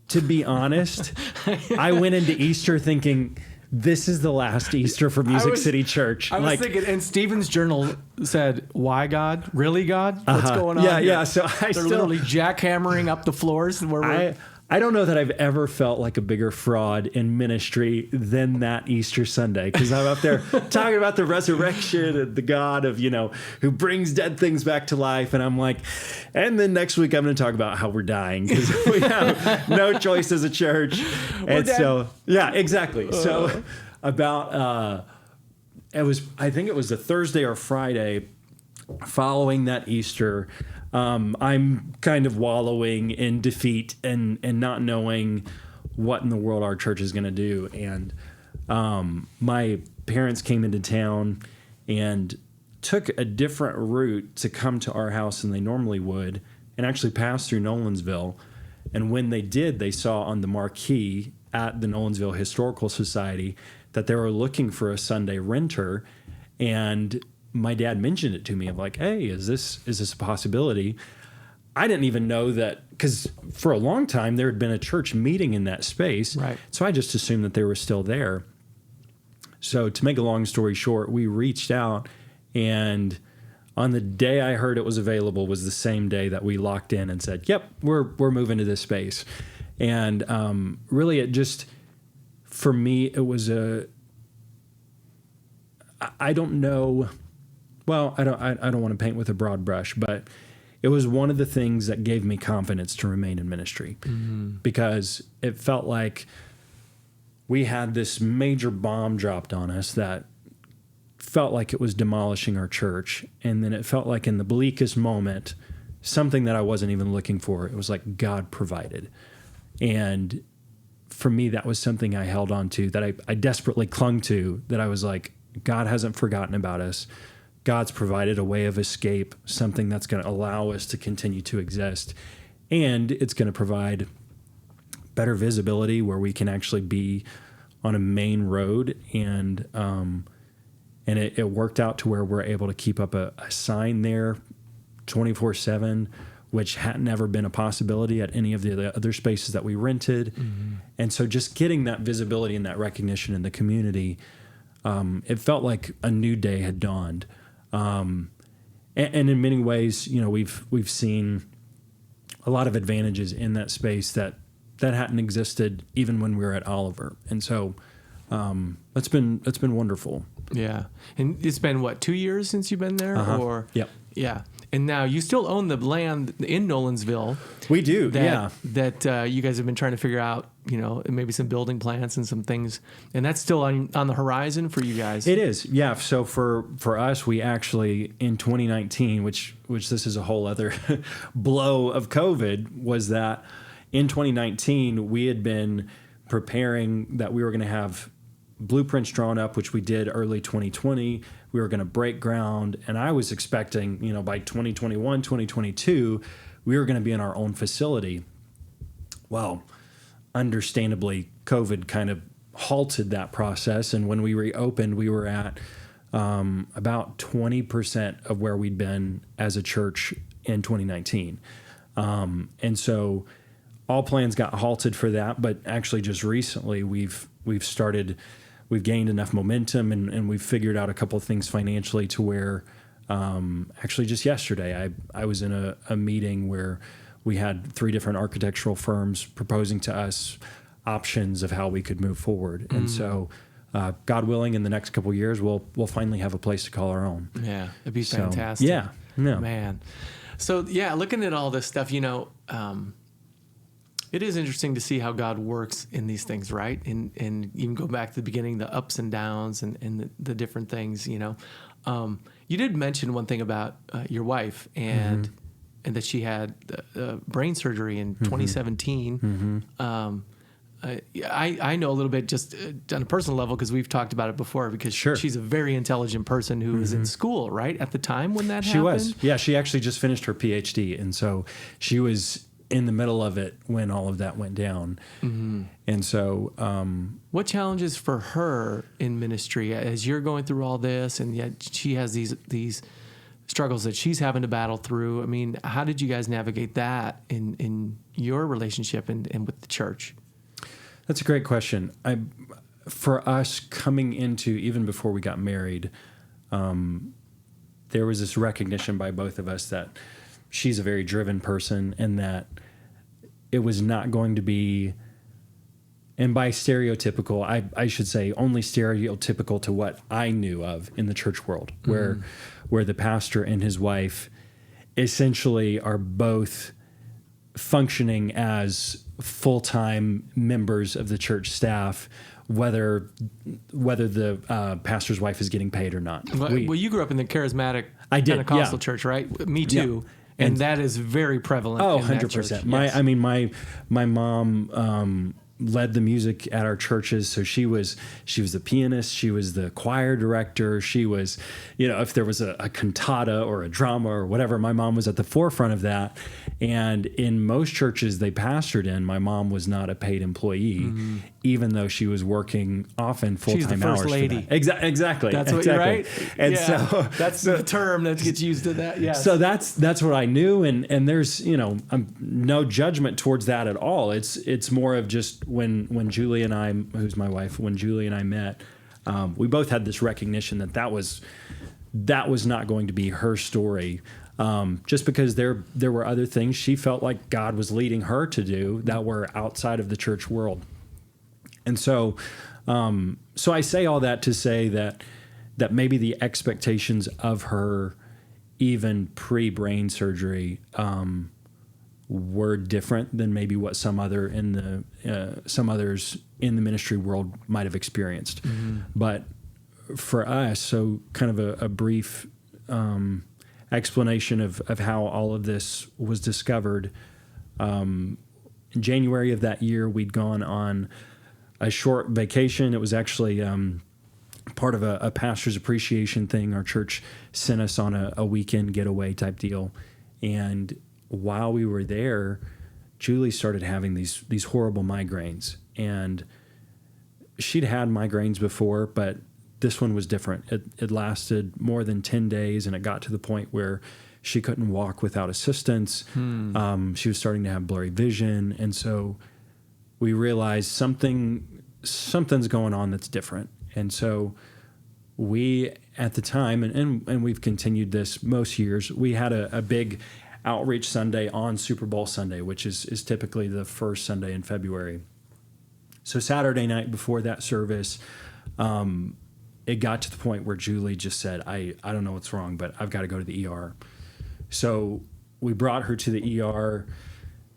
to be honest, I went into Easter thinking, this is the last Easter for Music City Church. I was thinking, and Stephen's journal said, why God? Really God? What's going on? Yeah. So They're literally jackhammering up the floors. I I don't know that I've ever felt like a bigger fraud in ministry than that Easter Sunday, because I'm up there talking about the resurrection and the God of, who brings dead things back to life. And I'm like, and then next week I'm going to talk about how we're dying because we have no choice as a church. And so, yeah, exactly. So about, I think it was the Thursday or Friday following that Easter. I'm kind of wallowing in defeat and not knowing what in the world our church is going to do. And my parents came into town and took a different route to come to our house than they normally would, and actually passed through Nolensville. And when they did, they saw on the marquee at the Nolensville Historical Society that they were looking for a Sunday renter. And my dad mentioned it to me of like, hey, is this a possibility? I didn't even know that, because for a long time there had been a church meeting in that space. Right. So I just assumed that they were still there. So to make a long story short, we reached out, and on the day I heard it was available was the same day that we locked in and said, yep, we're moving to this space. And really it just, for me, it was I don't know. Well, I don't want to paint with a broad brush, but it was one of the things that gave me confidence to remain in ministry, because it felt like we had this major bomb dropped on us that felt like it was demolishing our church. And then it felt like in the bleakest moment, something that I wasn't even looking for, it was like God provided. And for me, that was something I held on to, that I desperately clung to, that I was like, God hasn't forgotten about us. God's provided a way of escape, something that's going to allow us to continue to exist. And it's going to provide better visibility where we can actually be on a main road. And it worked out to where we're able to keep up a sign there 24/7, which hadn't ever been a possibility at any of the other spaces that we rented. And so just getting that visibility and that recognition in the community, it felt like a new day had dawned. And in many ways, we've seen a lot of advantages in that space that hadn't existed even when we were at Oliver. And so that's been wonderful. Yeah. And it's been, 2 years since you've been there? Or Yep. Yeah. And now you still own the land in Nolensville. We do, That you guys have been trying to figure out, maybe some building plans and some things. And that's still on the horizon for you guys. It is, yeah. So for us, we actually, in 2019, which this is a whole other blow of COVID, was that in 2019, we had been preparing that we were going to have blueprints drawn up, which we did early 2020. We were going to break ground, and I was expecting, by 2021, 2022, we were going to be in our own facility. Well, understandably, COVID kind of halted that process, and when we reopened, we were at about 20% of where we'd been as a church in 2019. And so all plans got halted for that, but actually just recently we've gained enough momentum and we've figured out a couple of things financially to where actually just yesterday I was in a meeting where we had 3 different architectural firms proposing to us options of how we could move forward. And so God willing, in the next couple of years, we'll finally have a place to call our own. Yeah, it'd be fantastic. Yeah. Man. So yeah, looking at all this stuff, it is interesting to see how God works in these things, right? And even go back to the beginning, the ups and downs and the different things, You did mention one thing about your wife and that she had brain surgery in 2017. I know a little bit just on a personal level because we've talked about it before, because she's a very intelligent person who was in school, right? At the time when that happened? She was. Yeah, she actually just finished her PhD. And so she was in the middle of it when all of that went down. And so what challenges for her in ministry as you're going through all this, and yet she has these struggles that she's having to battle through? I mean, how did you guys navigate that in your relationship and with the church? That's a great question. For us, coming into, even before we got married, there was this recognition by both of us that she's a very driven person, and that it was not going to be, and by stereotypical, I should say only stereotypical to what I knew of in the church world, where the pastor and his wife essentially are both functioning as full-time members of the church staff, whether the pastor's wife is getting paid or not. Well, you grew up in the charismatic Pentecostal church, right? Me too. Yeah. And that is very prevalent. Oh, in 100%. Yes. My mom led the music at our churches. So she was the pianist. She was the choir director. She was, if there was a cantata or a drama or whatever, my mom was at the forefront of that. And in most churches they pastored in, my mom was not a paid employee, even though she was working often full-time hours. She's the first lady. Exactly. That's what you're right. And so that's the term that gets used to that. Yes. So that's what I knew. And there's, no judgment towards that at all. It's more of just when Julie and I, who's my wife, when Julie and I met, we both had this recognition that was not going to be her story. Just because there were other things she felt like God was leading her to do that were outside of the church world. And so I say all that to say that maybe the expectations of her, even pre-brain surgery, were different than maybe what some others in the ministry world might have experienced. But for us, so kind of a brief explanation of how all of this was discovered. In January of that year, we'd gone on a short vacation. It was actually part of a pastor's appreciation thing. Our church sent us on a weekend getaway type deal. And while we were there, Julie started having these horrible migraines. And she'd had migraines before, but this one was different. It lasted more than 10 days, and it got to the point where she couldn't walk without assistance. She was starting to have blurry vision. And so we realized something's going on that's different. And so we, at the time, and we've continued this most years, we had a big outreach Sunday on Super Bowl Sunday, which is typically the first Sunday in February. So Saturday night before that service, it got to the point where Julie just said, I don't know what's wrong, but I've got to go to the ER. So we brought her to the ER.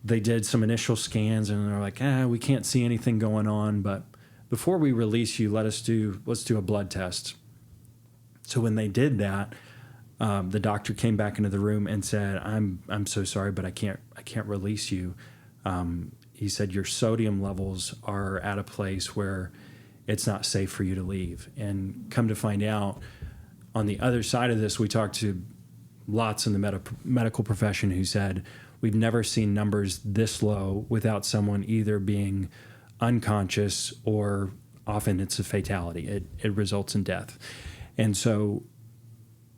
They did some initial scans, and they're like, we can't see anything going on, but before we release you, let's do a blood test. So when they did that, the doctor came back into the room and said, I'm so sorry, but I can't release you. He said, your sodium levels are at a place where it's not safe for you to leave. And come to find out, on the other side of this, we talked to lots in the medical profession who said, we've never seen numbers this low without someone either being unconscious or often it's a fatality. It results in death. And so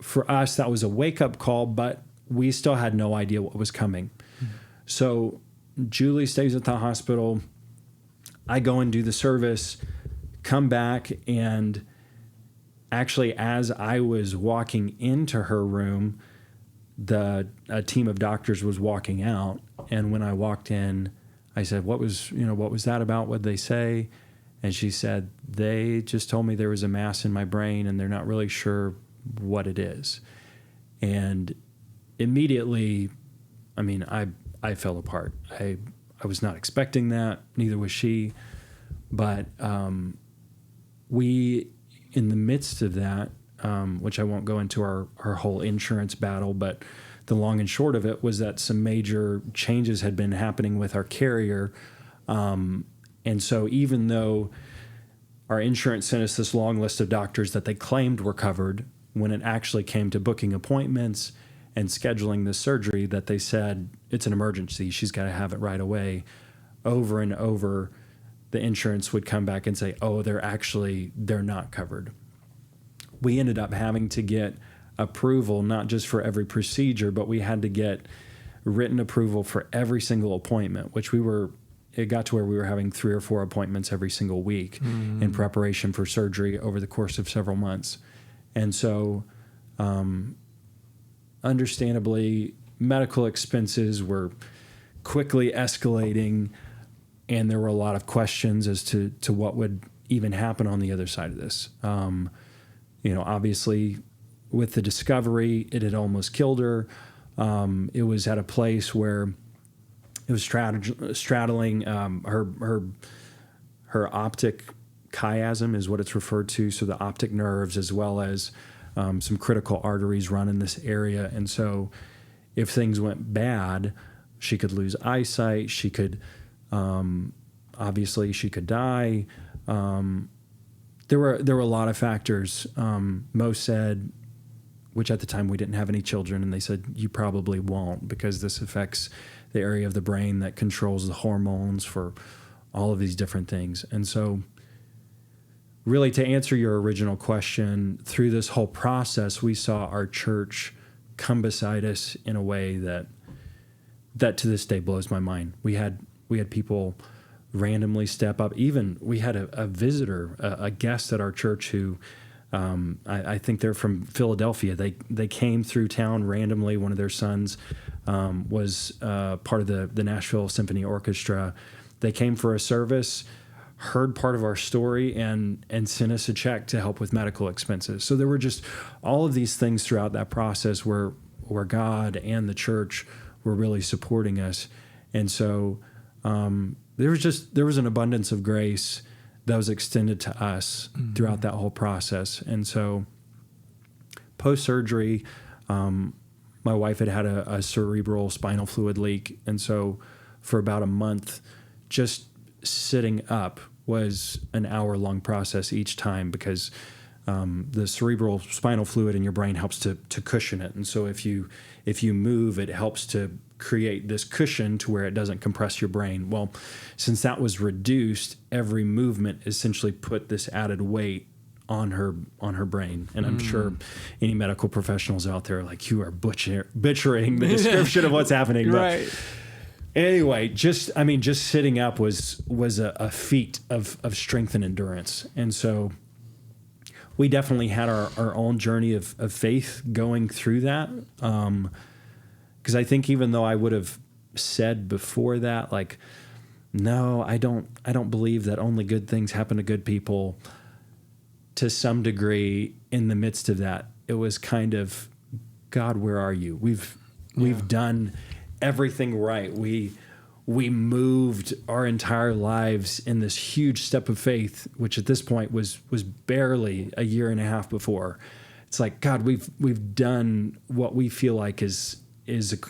for us, that was a wake-up call, but we still had no idea what was coming. So Julie stays at the hospital. I go and do the service, come back, and actually as I was walking into her room, a team of doctors was walking out. And when I walked in, I said, what was that about? What'd they say? And she said, they just told me there was a mass in my brain and they're not really sure what it is. And immediately, I fell apart. I was not expecting that. Neither was she. But we, in the midst of that, which I won't go into our whole insurance battle, but the long and short of it was that some major changes had been happening with our carrier. And so even though our insurance sent us this long list of doctors that they claimed were covered, when it actually came to booking appointments and scheduling the surgery, that they said, it's an emergency, she's got to have it right away, over and over, the insurance would come back and say, oh, they're not covered. We ended up having to get approval, not just for every procedure, but we had to get written approval for every single appointment, which it got to where we were having 3 or 4 appointments every single week in preparation for surgery over the course of several months. And so, understandably, medical expenses were quickly escalating, and there were a lot of questions as to what would even happen on the other side of this. Obviously, with the discovery, it had almost killed her. It was at a place where it was straddling her optic chiasm is what it's referred to, so the optic nerves as well as some critical arteries run in this area. And so if things went bad, she could lose eyesight. She could, obviously, she could die. There were a lot of factors. Most said, which at the time we didn't have any children, and they said, you probably won't because this affects the area of the brain that controls the hormones for all of these different things. And so really, to answer your original question, through this whole process, we saw our church come beside us in a way that to this day blows my mind. We had people randomly step up. Even we had a visitor, a guest at our church who I think they're from Philadelphia. They came through town randomly. One of their sons was part of the Nashville Symphony Orchestra. They came for a service, heard part of our story, and sent us a check to help with medical expenses. So there were just all of these things throughout that process where God and the church were really supporting us. And so there was an abundance of grace that was extended to us throughout that whole process. And so post-surgery, my wife had a cerebral spinal fluid leak. And so for about a month, just sitting up was an hour-long process each time because the cerebral spinal fluid in your brain helps to cushion it. And so if you move, it helps to create this cushion to where it doesn't compress your brain. Well, since that was reduced, every movement essentially put this added weight on her brain. And I'm sure any medical professionals out there are like, you are butchering the description of what's happening. Right. But anyway, just sitting up was a feat of strength and endurance. And so we definitely had our own journey of faith going through that. Because I think even though I would have said before that, like, no, I don't believe that only good things happen to good people. To some degree, in the midst of that, it was kind of, God, where are you? We've done everything right. We moved our entire lives in this huge step of faith, which at this point was barely a year and a half before. It's like, God, we've done what we feel like is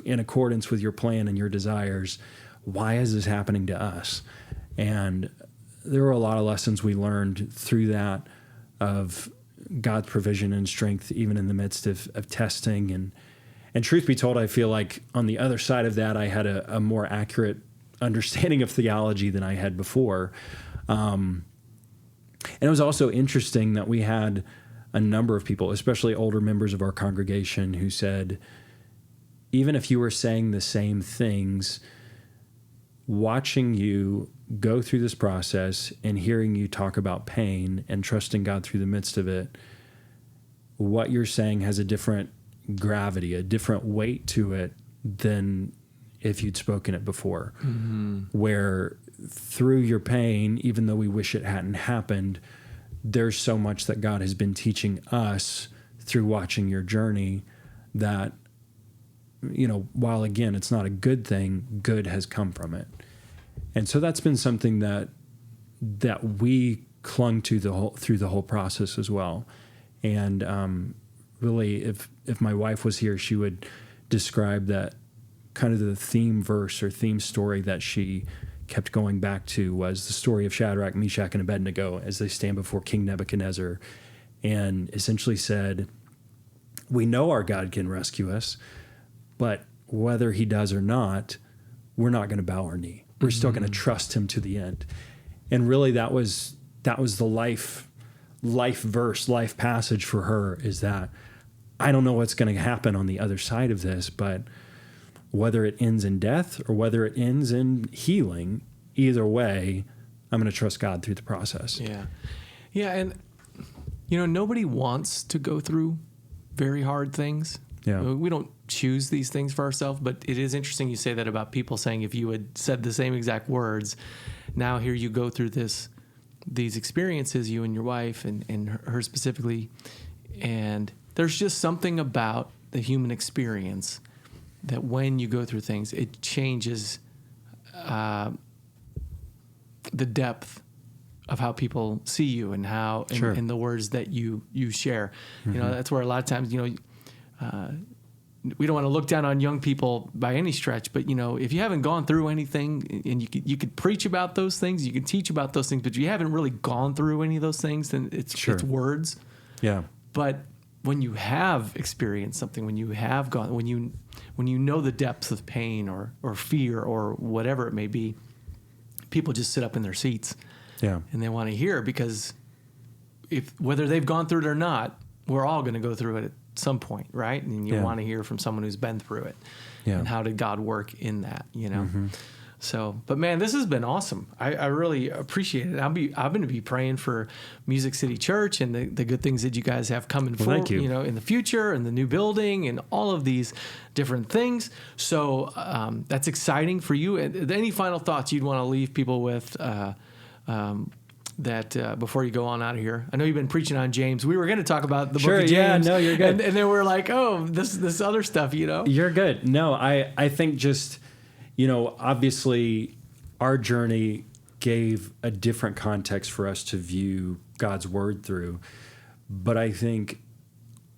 in accordance with your plan and your desires. Why is this happening to us? And there were a lot of lessons we learned through that of God's provision and strength, even in the midst of testing. And truth be told, I feel like on the other side of that, I had a more accurate understanding of theology than I had before. And it was also interesting that we had a number of people, especially older members of our congregation, who said, even if you were saying the same things, watching you go through this process and hearing you talk about pain and trusting God through the midst of it, what you're saying has a different gravity, a different weight to it than if you'd spoken it before. Mm-hmm. Where through your pain, even though we wish it hadn't happened, there's so much that God has been teaching us through watching your journey that, while again, it's not a good thing, good has come from it. And so that's been something that we clung to through the whole process as well. And really, if my wife was here, she would describe that kind of the theme verse or theme story that she kept going back to was the story of Shadrach, Meshach, and Abednego as they stand before King Nebuchadnezzar, and essentially said, we know our God can rescue us, but whether he does or not, we're not going to bow our knee. We're still going to trust him to the end. And really that was the life verse, life passage for her, is that I don't know what's going to happen on the other side of this, but whether it ends in death or whether it ends in healing, either way, I'm going to trust God through the process. Yeah. Yeah. And, nobody wants to go through very hard things. Yeah. We don't choose these things for ourselves. But it is interesting you say that about people saying if you had said the same exact words, now here you go through these experiences, you and your wife and her specifically, and there's just something about the human experience that when you go through things, it changes the depth of how people see you and how and the words that you share. Mm-hmm. You know, that's where a lot of times, you know, we don't want to look down on young people by any stretch, but you know, if you haven't gone through anything and you could preach about those things, you can teach about those things, but you haven't really gone through any of those things, then it's words. Yeah. But when you have experienced something, when you have gone, when you know the depths of pain or fear or whatever it may be, people just sit up in their seats. Yeah. And they want to hear, because whether they've gone through it or not, we're all going to go through it at some point, right? And you want to hear from someone who's been through it. Yeah. And how did God work in that, you know? Mm-hmm. So, but man, this has been awesome. I really appreciate it. I'm going to be praying for Music City Church and the good things that you guys have coming forward, you know, in the future, and the new building and all of these different things. So that's exciting for you. And any final thoughts you'd want to leave people with before you go on out of here? I know you've been preaching on James. We were going to talk about the book of James. Yeah, no, you're good. And then we're like, oh, this other stuff, you know? You're good. No, I think just, you know, obviously our journey gave a different context for us to view God's word through. But I think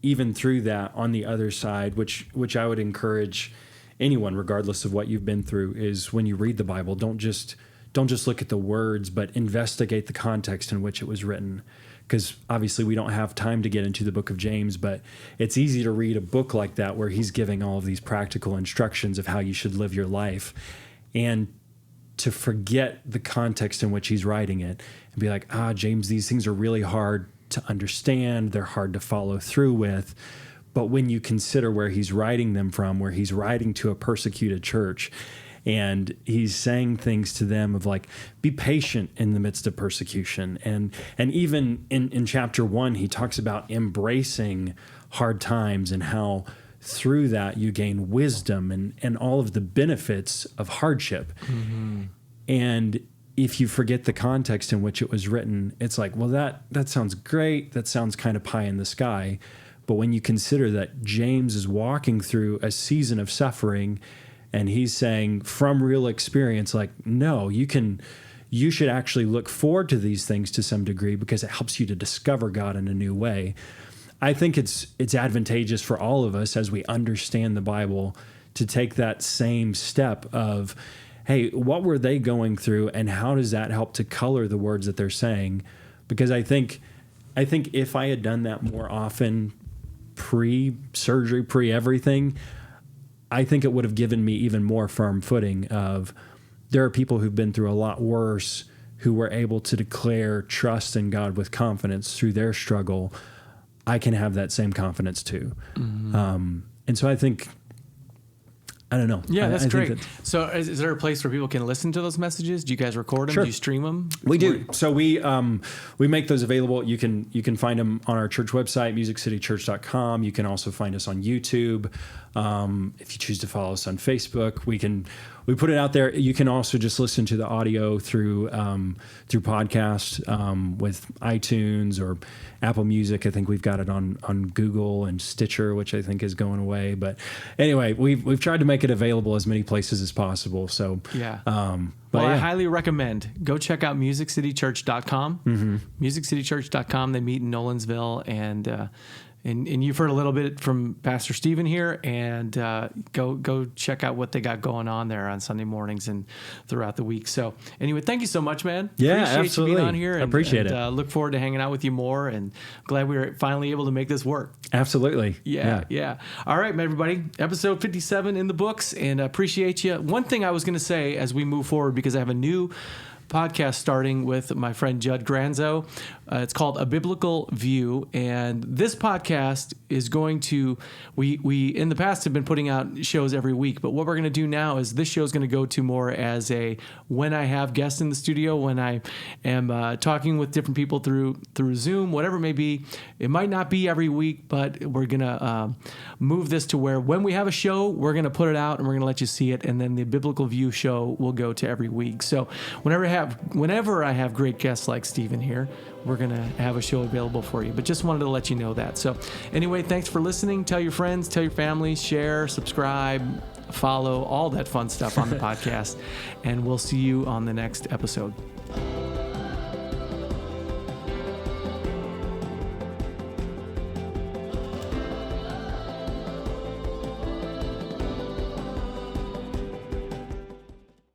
even through that, on the other side, which I would encourage anyone, regardless of what you've been through, is when you read the Bible, don't just look at the words, but investigate the context in which it was written. Because obviously we don't have time to get into the book of James, but it's easy to read a book like that where he's giving all of these practical instructions of how you should live your life, and to forget the context in which he's writing it and be like, James, these things are really hard to understand. They're hard to follow through with. But when you consider where he's writing them from, where he's writing to a persecuted church, and he's saying things to them of like, be patient in the midst of persecution. And even in chapter 1, he talks about embracing hard times and how through that you gain wisdom and all of the benefits of hardship. Mm-hmm. And if you forget the context in which it was written, it's like, well, that sounds great. That sounds kind of pie in the sky. But when you consider that James is walking through a season of suffering, and he's saying from real experience, like, no, you should actually look forward to these things to some degree because it helps you to discover God in a new way. I think it's advantageous for all of us as we understand the Bible to take that same step of, hey, what were they going through and how does that help to color the words that they're saying? Because I think if I had done that more often, pre-surgery, pre-everything, I think it would have given me even more firm footing of there are people who've been through a lot worse who were able to declare trust in God with confidence through their struggle. I can have that same confidence too. Mm-hmm. And so I think, I don't know. Yeah, that's great. So is there a place where people can listen to those messages? Do you guys record them? Sure. Do you stream them? We do. So we make those available. You can find them on our church website, musiccitychurch.com. You can also find us on YouTube. If you choose to follow us on Facebook, we put it out there. You can also just listen to the audio through podcast with iTunes or Apple Music. I think we've got it on Google and Stitcher, which I think is going away. But anyway, we've tried to make it available as many places as possible. So yeah. I highly recommend go check out musiccitychurch.com. Mm-hmm. Musiccitychurch.com. They meet in Nolensville, and you've heard a little bit from Pastor Stephen here, and go check out what they got going on there on Sunday mornings and throughout the week. So anyway, thank you so much, man. Yeah, appreciate absolutely. you being on here. And, appreciate it. Look forward to hanging out with you more, and glad we were finally able to make this work. Absolutely. Yeah. All right, everybody. Episode 57 in the books, and appreciate you. One thing I was going to say as we move forward, because I have a new podcast starting with my friend Judd Granzo. It's called A Biblical View, and this podcast is going to, we in the past have been putting out shows every week, but what we're going to do now is this show is going to go to more as a, when I have guests in the studio, when I am talking with different people through Zoom, whatever it may be. It might not be every week, but we're going to move this to where when we have a show, we're going to put it out and we're going to let you see it, and then the Biblical View show will go to every week. So whenever I have great guests like Stephen here, we're going to have a show available for you. But just wanted to let you know that. So anyway, thanks for listening. Tell your friends, tell your family, share, subscribe, follow, all that fun stuff on the podcast. And we'll see you on the next episode.